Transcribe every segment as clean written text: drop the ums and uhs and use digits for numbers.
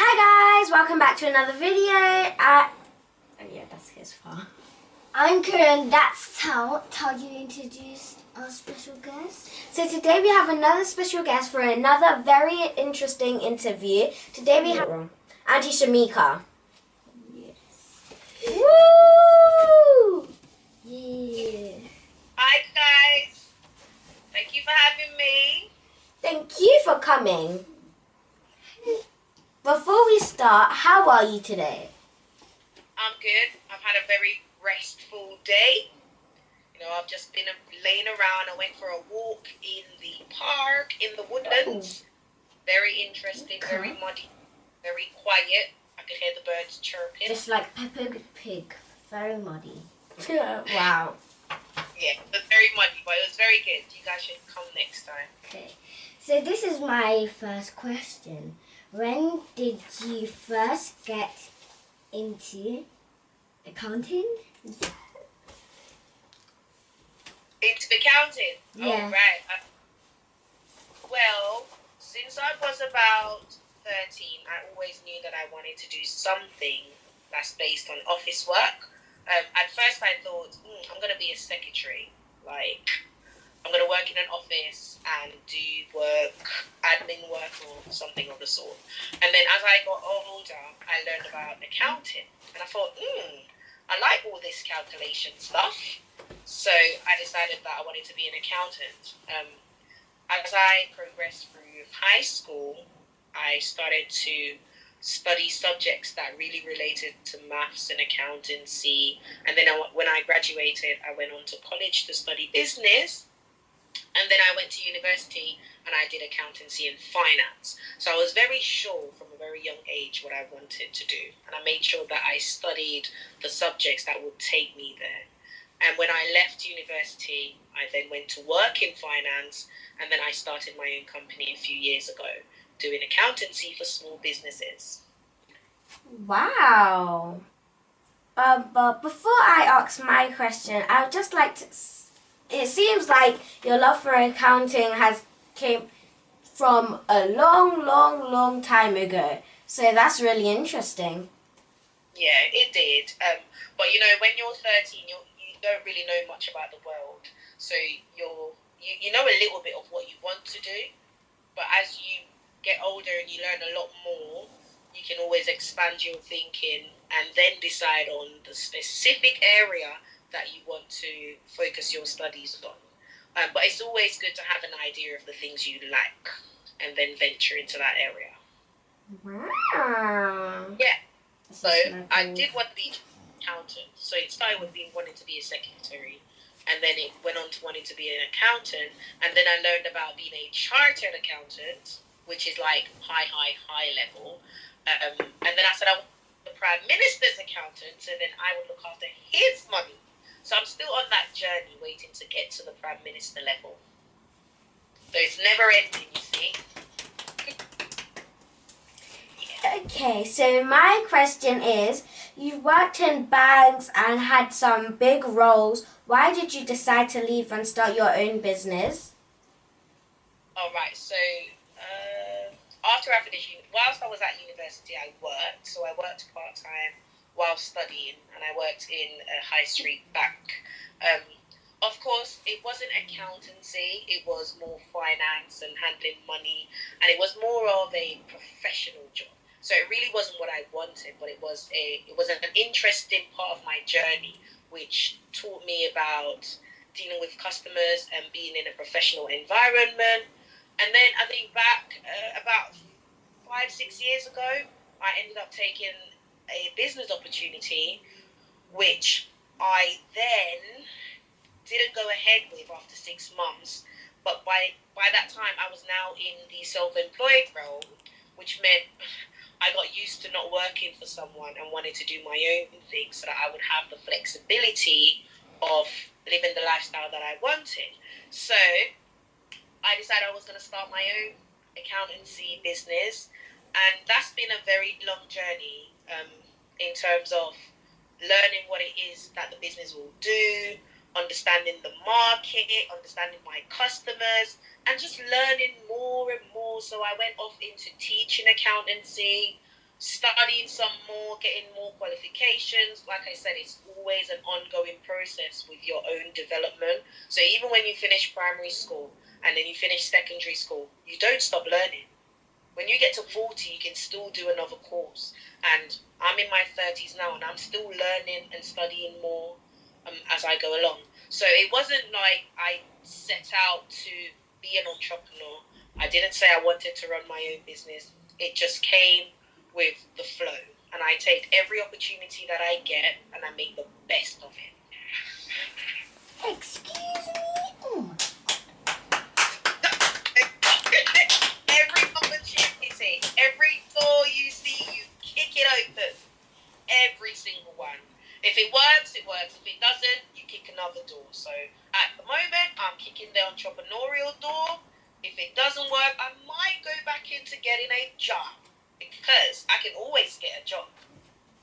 Hi guys, welcome back to another video. Oh yeah, that's his fault. I'm Karen, that's Tal. Tal, you introduced our special guest. So today we have another special guest for another very interesting interview. Today we have Auntie Shamika. Yes. Woo! Yeah. Hi guys, thank you for having me. Thank you for coming. Before we start, how are you today? I'm good. I've had a very restful day. I've just been laying around. I went for a walk in the park, in the woodlands. Very interesting, very muddy, very quiet. I could hear the birds chirping. Just like Peppa Pig, very muddy. Wow. Yeah, it was very muddy, but it was very good. You guys should come next time. Okay, so this is my first question. When did you first get into accounting? Into accounting? Yeah. Oh, right. Well, since I was about 13, I always knew that I wanted to do something that's based on office work. At first I thought, I'm going to be a secretary. I'm going to work in an office and do work, admin work or something of the sort. And then as I got older, I learned about accounting. And I thought, I like all this calculation stuff. So I decided that I wanted to be an accountant. As I progressed through high school, I started to study subjects that really related to maths and accountancy. And then when I graduated, I went on to college to study business. And then I went to university and I did accountancy and finance. So I was very sure from a very young age what I wanted to do. And I made sure that I studied the subjects that would take me there. And when I left university, I then went to work in finance. And then I started my own company a few years ago, doing accountancy for small businesses. Wow. But before I ask my question, I would just like to... It seems like your love for accounting came from a long time ago. So that's really interesting. Yeah, it did. But when you're 13, you don't really know much about the world. So you know a little bit of what you want to do. But as you get older and you learn a lot more, you can always expand your thinking and then decide on the specific area that you want to focus your studies on. But it's always good to have an idea of the things you like and then venture into that area. Wow. Yeah. So I did want to be an accountant. So it started with wanting to be a secretary. And then it went on to wanting to be an accountant. And then I learned about being a chartered accountant, which is like high level. And then I said I want the Prime Minister's accountant, so then I would look after his money. So I'm still on that journey waiting to get to the Prime Minister level. So it's never ending, you see. Okay, so my question is, you worked in banks and had some big roles. Why did you decide to leave and start your own business? All right, so after I finished, whilst I was at university, I worked. So I worked part-time while studying, and I worked in a high street bank. Of course, it wasn't accountancy, it was more finance and handling money, and it was more of a professional job. So it really wasn't what I wanted, but it was an interesting part of my journey, which taught me about dealing with customers and being in a professional environment. And then I think back about 5-6 years ago, I ended up taking a business opportunity, which I then didn't go ahead with after 6 months. But by that time, I was now in the self-employed role, which meant I got used to not working for someone and wanted to do my own thing so that I would have the flexibility of living the lifestyle that I wanted. So I decided I was going to start my own accountancy business, and that's been a very long journey in terms of learning what it is that the business will do, understanding the market, understanding my customers, and just learning more and more. So I went off into teaching accountancy. studying some more, getting more qualifications. Like I said, it's always an ongoing process with your own development. So even when you finish primary school and then you finish secondary school, you don't stop learning. When you get to 40, you can still do another course. And I'm in my 30s now, and I'm still learning and studying more as I go along. So it wasn't like I set out to be an entrepreneur. I didn't say I wanted to run my own business. It just came with the flow. And I take every opportunity that I get and I make the best of it. Excuse me? Oh my. Every opportunity, every door you see, you kick it open. Every single one. If it works, it works. If it doesn't, you kick another door. So at the moment, I'm kicking the entrepreneurial door. If it doesn't work, I might go back into getting a job, because I can always get a job.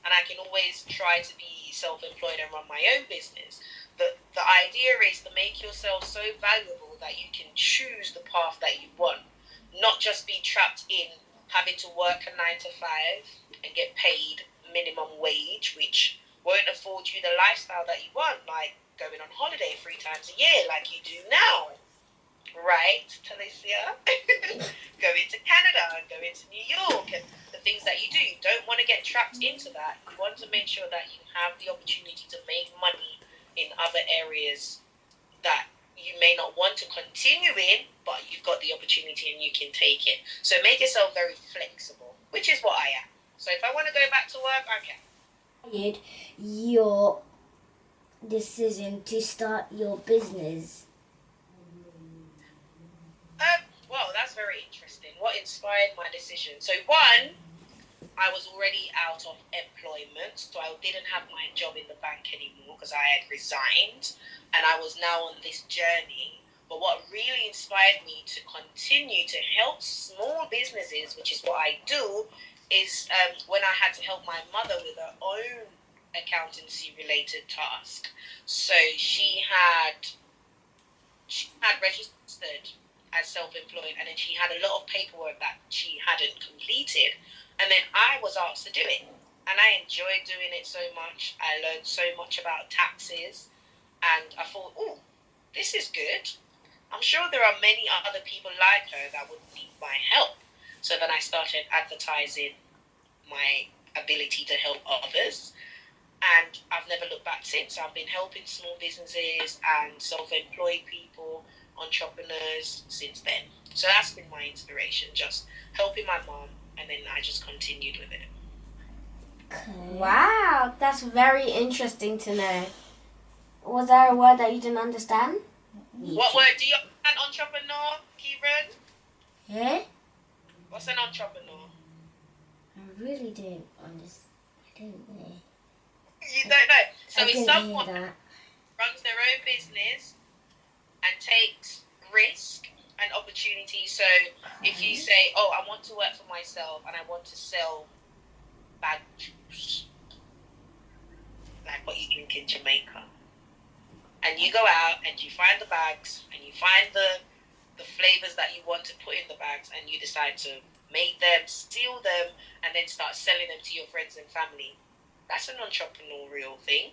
And I can always try to be self-employed and run my own business. The idea is to make yourself so valuable that you can choose the path that you want. Not just be trapped in having to work a 9 to 5 and get paid minimum wage, which won't afford you the lifestyle that you want, like going on holiday 3 times a year like you do now. Right, Talicia? Going to Canada and going to New York and the things that you do. You don't want to get trapped into that. You want to make sure that you have the opportunity to make money in other areas that you may not want to continue in, but you've got the opportunity and you can take it. So make yourself very flexible, which is what I am. So if I want to go back to work, I can. Your decision to start your business? Well, that's very interesting. What inspired my decision? So one, I was already out of employment, so I didn't have my job in the bank anymore because I had resigned, and I was now on this journey. But what really inspired me to continue to help small businesses, which is what I do, is when I had to help my mother with her own accountancy-related task. So she had registered as self-employed, and then she had a lot of paperwork that she hadn't completed, and then I was asked to do it, and I enjoyed doing it so much. I learned so much about taxes, and I thought, oh, this is good. I'm sure there are many other people like her that would need my help. So then I started advertising my ability to help others, and I've never looked back since. I've been helping small businesses and self-employed people, entrepreneurs since then. So that's been my inspiration, just helping my mom, and then I just continued with it. Okay. Wow, that's very interesting to know. Was there a word that you didn't understand? What word do you understand? Entrepreneur, Kieran? Yeah? What's an entrepreneur? I really don't understand. I don't know. You don't know. So I it's didn't someone hear that. runs their own business and takes risk and opportunity. So if you say, oh, I want to work for myself and I want to sell bag juice, like what you drink in Jamaica, and you go out and you find the bags and you find the flavors that you want to put in the bags, and you decide to make them, seal them, and then start selling them to your friends and family. That's an entrepreneurial thing.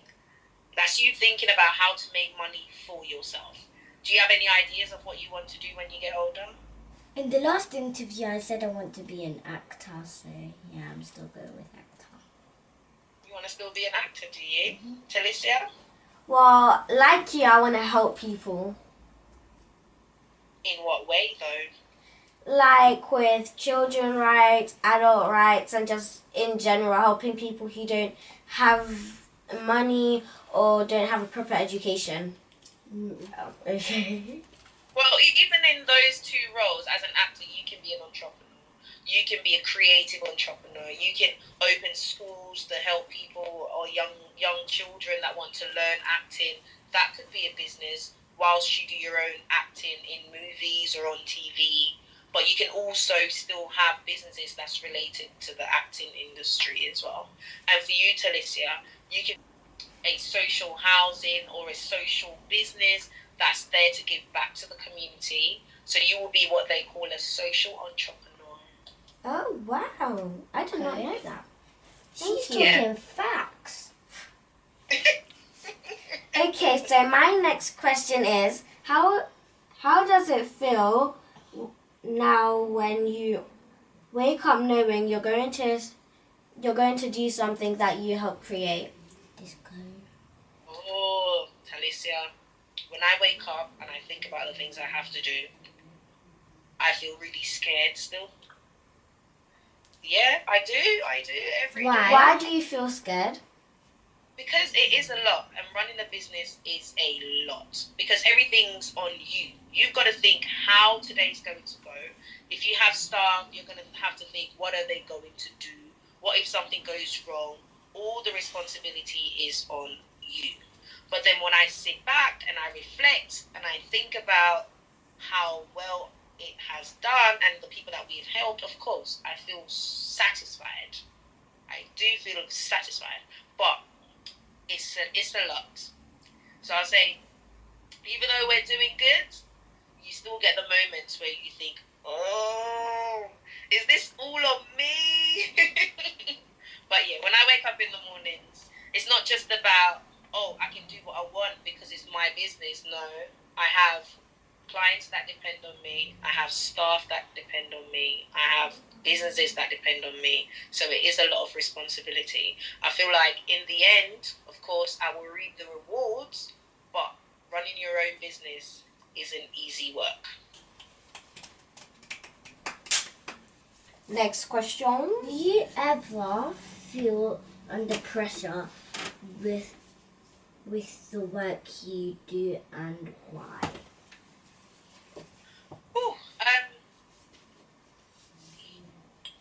That's you thinking about how to make money for yourself. Do you have any ideas of what you want to do when you get older? In the last interview, I said I want to be an actor, so yeah, I'm still going with actor. You want to still be an actor, do you? Talicia? Well, like you, I want to help people. In what way, though? Like with children rights, adult rights, and just in general helping people who don't have money or don't have a proper education. Okay. Well, even in those two roles, as an actor, you can be an entrepreneur. You can be a creative entrepreneur. You can open schools to help people or young children that want to learn acting. That could be a business whilst you do your own acting in movies or on TV. But you can also still have businesses that's related to the acting industry as well. And for you, Talicia, you can a social housing or a social business that's there to give back to the community. So you will be what they call a social entrepreneur. Oh, wow. I did not Okay. know that. She's Thank you. talking facts. Okay, so my next question is, how does it feel now when you wake up knowing you're going to do something that you help create? Disco. Oh, Talicia, when I wake up and I think about the things I have to do, I feel really scared still. Yeah, I do every day. Why? Why do you feel scared? Because it is a lot, and running a business is a lot. Because everything's on you. You've got to think how today's going to go. If you have staff, you're going to have to think, what are they going to do? What if something goes wrong? All the responsibility is on you. But then when I sit back and I reflect and I think about how well it has done and the people that we've helped, of course, I feel satisfied. I do feel satisfied. But it's a lot. So I'll say, even though we're doing good, you still get the moments where you think, oh, is this all on me? But yeah, when I wake up in the mornings, it's not just about, oh, I can do what I want because it's my business. No, I have clients that depend on me. I have staff that depend on me. I have businesses that depend on me. So it is a lot of responsibility. I feel like in the end, of course, I will reap the rewards, but running your own business isn't easy work. Next question. Do you ever feel under pressure with the work you do, and why? Ooh,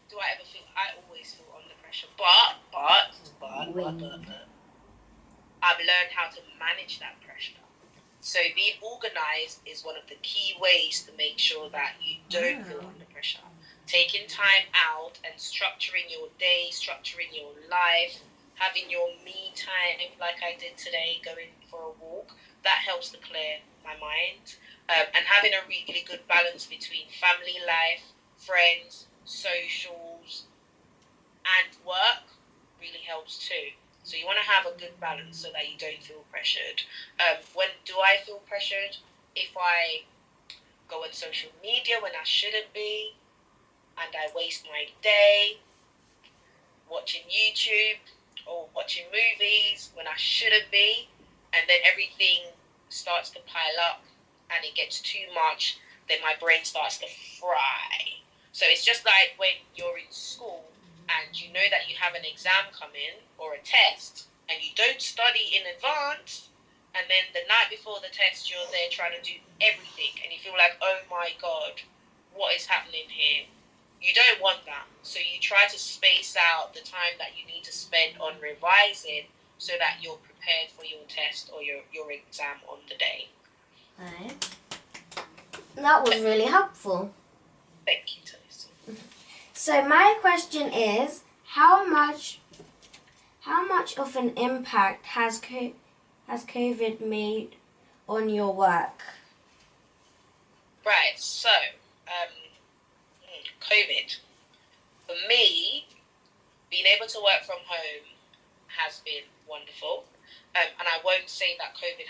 do I ever feel? I always feel under pressure, but I've learned how to manage that pressure. So being organized is one of the key ways to make sure that you don't feel under pressure. Taking time out and structuring your day, structuring your life, having your me time like I did today, going for a walk, that helps to clear my mind. And having a really good balance between family life, friends, socials, and work really helps too. So you want to have a good balance so that you don't feel pressured. When do I feel pressured? If I go on social media when I shouldn't be, and I waste my day watching YouTube or watching movies when I shouldn't be, and then everything starts to pile up and it gets too much, then my brain starts to fry. So it's just like when you're in school and you know that you have an exam coming or a test and you don't study in advance, and then the night before the test you're there trying to do everything and you feel like, oh my God, what is happening here? You don't want that. So you try to space out the time that you need to spend on revising so that you're prepared for your test or your exam on the day. Right. That was really helpful. Thank you, Talisa. So my question is, how much of an impact has COVID made on your work? Right, so COVID. For me, being able to work from home has been wonderful. And I won't say that COVID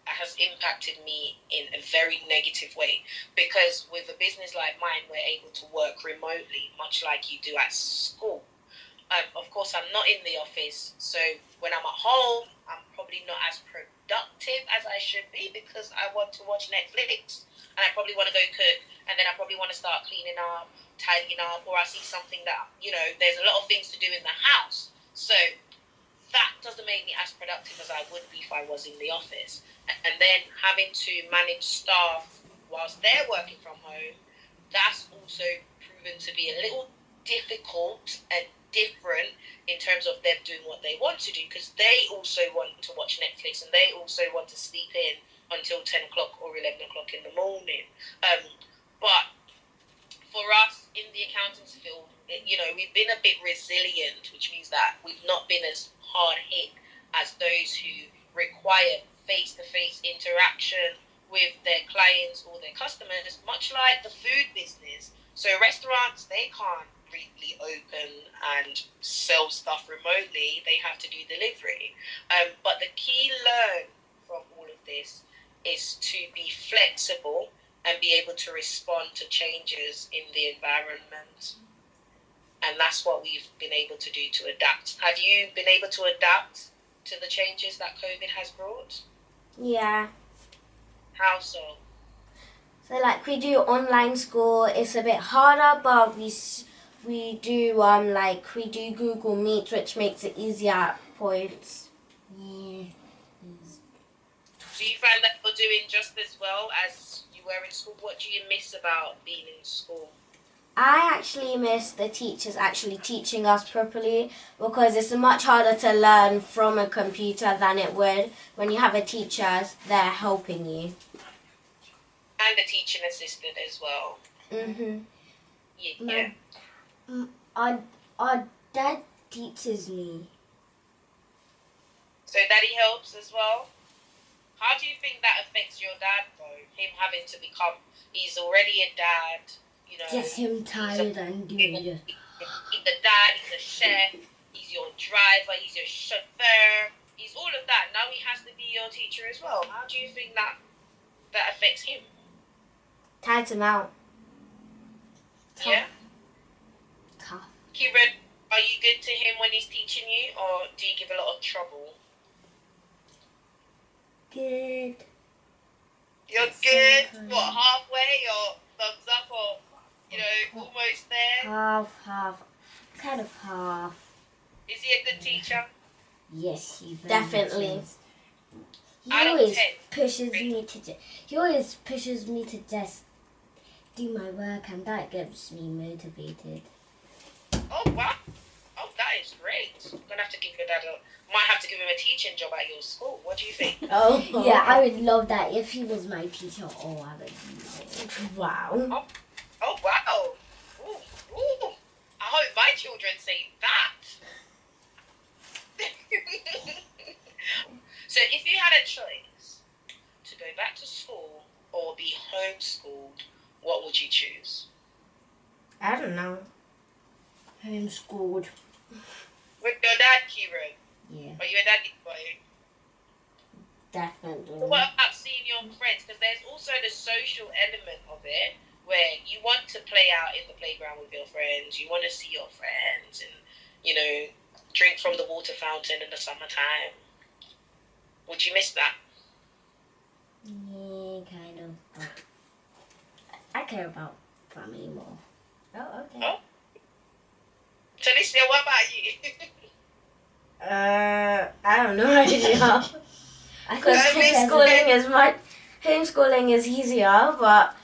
has impacted me in a very negative way, because with a business like mine, we're able to work remotely, much like you do at school. Of course, I'm not in the office, so when I'm at home, I'm probably not as productive as I should be because I want to watch Netflix and I probably want to go cook, and then I probably want to start cleaning up, tidying up, or I see something that, there's a lot of things to do in the house. So that doesn't make me as productive as I would be if I was in the office. And then having to manage staff whilst they're working from home, that's also proven to be a little difficult and different in terms of them doing what they want to do, because they also want to watch Netflix and they also want to sleep in until 10 o'clock or 11 o'clock in the morning. But for us in the accountants field, we've been a bit resilient, which means that we've not been as hard hit as those who require face-to-face interaction with their clients or their customers, much like the food business. So restaurants, they can't really open and sell stuff remotely. They have to do delivery. But the key learn from all of this is to be flexible and be able to respond to changes in the environment. And that's what we've been able to do to adapt. Have you been able to adapt to the changes that COVID has brought? Yeah. How so? So like we do online school, it's a bit harder, but we do we do Google Meet, which makes it easier at points. Yeah. Do you find that you're doing just as well as you were in school? What do you miss about being in school? I actually miss the teachers actually teaching us properly, because it's much harder to learn from a computer than it would when you have a teacher there helping you. And a teaching assistant as well. Mhm. Yeah. Our dad teaches me. So daddy helps as well. How do you think that affects your dad though? Him having to become, he's already a dad, you know. Just him tired and doing it. He's a dad, he's a chef, he's your driver, he's your chauffeur, he's all of that. Now he has to be your teacher as well. How do you think that affects him? Tires him out. Yeah? Tough. Kieran, are you good to him when he's teaching you, or do you give a lot of trouble? Good. You're good? What, halfway, or thumbs up, or, almost there? Half. Kind of half. Is he a good teacher? Yes, he very Definitely. much is. He Out of always 10. pushes me to just do my work, and that gets me motivated. Oh, wow. Oh, that is great. I'm going to have to give your dad might have to give him a teaching job at your school. What do you think? Oh. Yeah, I would love that if he was my teacher. Oh, I would love it. Wow. Oh, wow. Ooh. I hope my children say that. So if you had a choice to go back to school or be homeschooled, what would you choose? I don't know. Homeschooled. With your dad, Kieran? Yeah. Are you a daddy boy? Definitely. What about seeing your friends? Because there's also the social element of it, where you want to play out in the playground with your friends, you want to see your friends, and drink from the water fountain in the summertime. Would you miss that? Yeah, kind of. But I care about family more. Oh, okay. Oh. Talicia, what about you? I have no idea. Because homeschooling is easier, but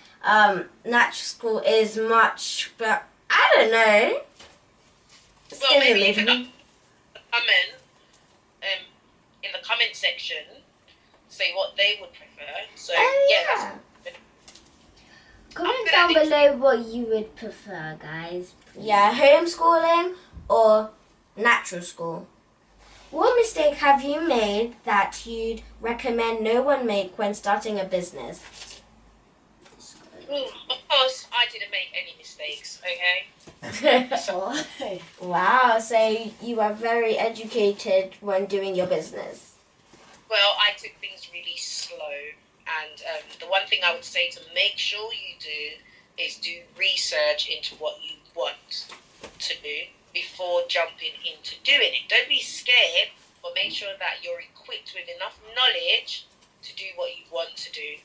natural school is much. But I don't know. Well, maybe you can comment in the comment section, say what they would prefer. So yeah. Comment down below what you would prefer, guys. Please. Yeah, homeschooling or natural school. What mistake have you made that you'd recommend no one make when starting a business? Of course, I didn't make any mistakes, okay? Wow, so you are very educated when doing your business. Well, I took things really slow, and the one thing I would say to make sure you do is do research into what you want to do before jumping into doing it. Don't be scared, but make sure that you're equipped with enough knowledge to do what you want to do,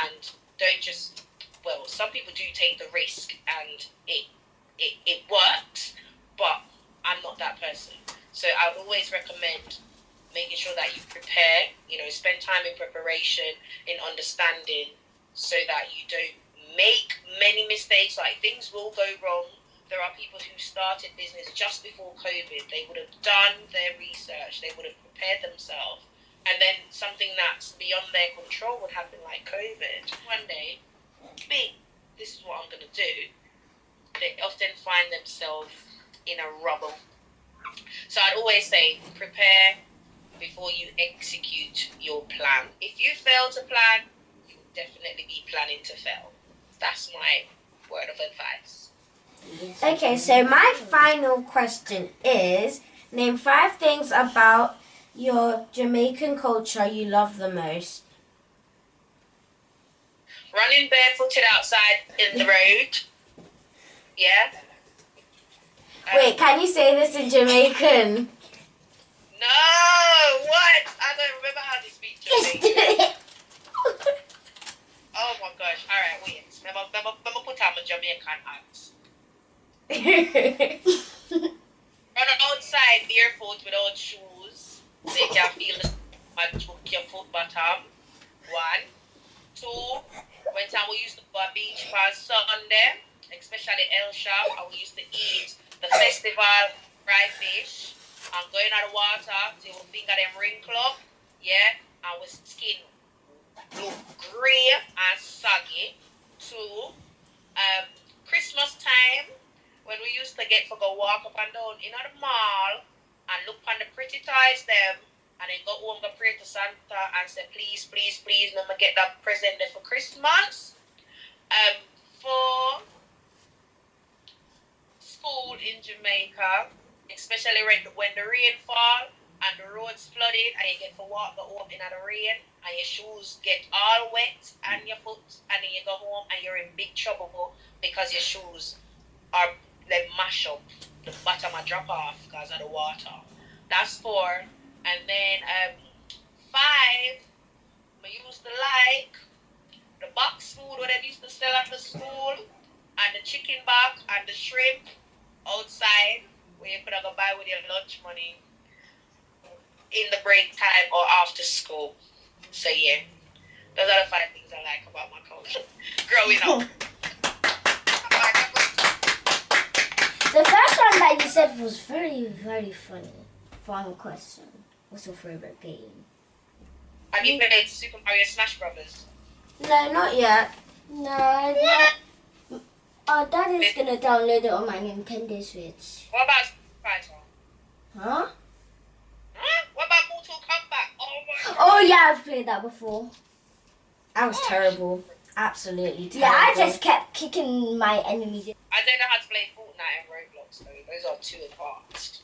and don't just, well, some people do take the risk and it works, but I'm not that person. So I would always recommend making sure that you prepare, spend time in preparation, in understanding, so that you don't make many mistakes. Like, things will go wrong. There are people who started business just before COVID. They would have done their research. They would have prepared themselves. And then something that's beyond their control would happen, like COVID. One day, this is what I'm going to do. They often find themselves in a rubble. So I'd always say, prepare before you execute your plan. If you fail to plan, you definitely be planning to fail. That's my word of advice. Yes. Okay, so my final question is, name 5 things about your Jamaican culture you love the most. Running barefooted outside in the road. Yeah. Wait, can you say this in Jamaican? No, what? I don't remember how to speak Jamaican. Oh my gosh. All right, wait. Let me put on my Jamaican hat. Run outside barefoot without shoes. So you can feel your foot bottom. 1. 2. When time we used to go to beach for Sunday, especially El Shop, and we used to eat the festival fried fish and going out the water till we finger them wrinkle up, yeah, and we skin look grey and soggy. 2. Christmas time when we used to get for go walk up and down in the mall and look on the pretty toys them and then go home go pray to Santa and say please, please, please let me get that present there for Christmas. 4. School in Jamaica, especially when the rain fall and the roads flooded and you get to walk go home in the rain and your shoes get all wet and your foot and then you go home and you're in big trouble because your shoes are like mash up, the bottom will drop off because of the water. That's 4. And then 5, I used to like the box food what they used to sell at the school and the chicken box and the shrimp outside where you could go buy with your lunch money in the break time or after school. So yeah, those are the 5 things I like about my culture growing up. The first one that you said was very, very funny. Fun question. What's your favorite game? Have you played Super Mario Smash Brothers? No, not yet. No, our dad is gonna download it on my Nintendo Switch. What about Street Fighter? Huh? Huh? What about Mortal Kombat? Oh my god. Oh yeah, I've played that before. I was terrible. Absolutely terrible. Yeah, I just kept kicking my enemies. I don't know how to play Fortnite and Roblox though. Those are too advanced.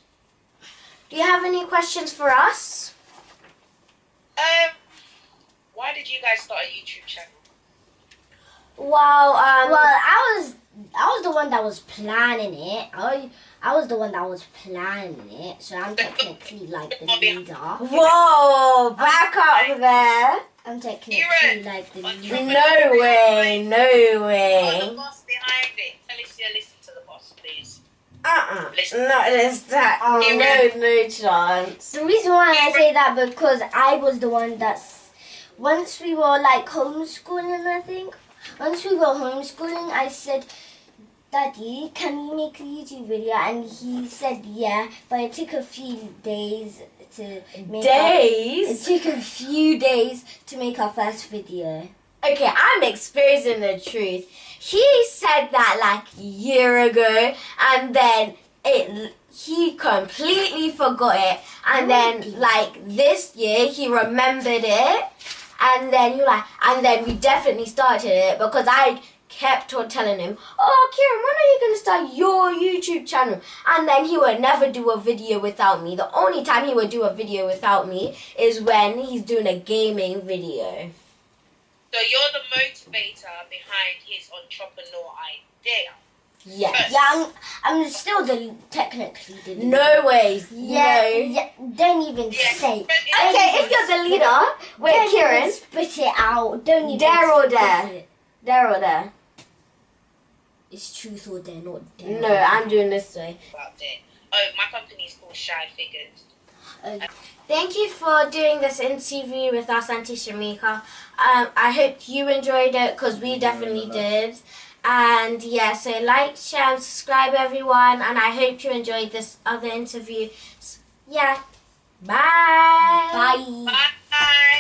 Do you have any questions for us? Why did you guys start a YouTube channel? Well, I was the one that was planning it. I was the one that was planning it, so I'm technically like the leader. whoa, back up there. I'm technically like the leader. No way, no Oh, way. the boss behind it. Tell us you listen to the boss, please. Not this time. Oh, no chance. The reason why I say that because I was the one once we were like homeschooling, I think. Once we were homeschooling, I said, Daddy, can you make a YouTube video? And he said, yeah, but it took a few days to make it took a few days to make our first video. Okay, I'm exposing the truth. He said that like a year ago, and then he completely forgot it. And then like this year, he remembered it. And then we definitely started it because I kept on telling him, oh, Kieran, when are you going to start your YouTube channel? And then he would never do a video without me. The only time he would do a video without me is when he's doing a gaming video. So you're the motivator behind his entrepreneur idea. Yes. Yeah, I'm still technically the leader. No way. Yeah, No. yeah, don't even say. Okay, if you're the leader, wait, Don't Kieran, even spit it out. Don't even Dare or spit dare? it. there or there. It's truth or dare, not dare. No, I'm doing this way. About that. Oh, my company's called Shy Figures. Thank you for doing this interview with us, Auntie Shamika. I hope you enjoyed it because we definitely did. And yeah, so like, share, and subscribe everyone. And I hope you enjoyed this other interview. Yeah, bye. Bye. Bye.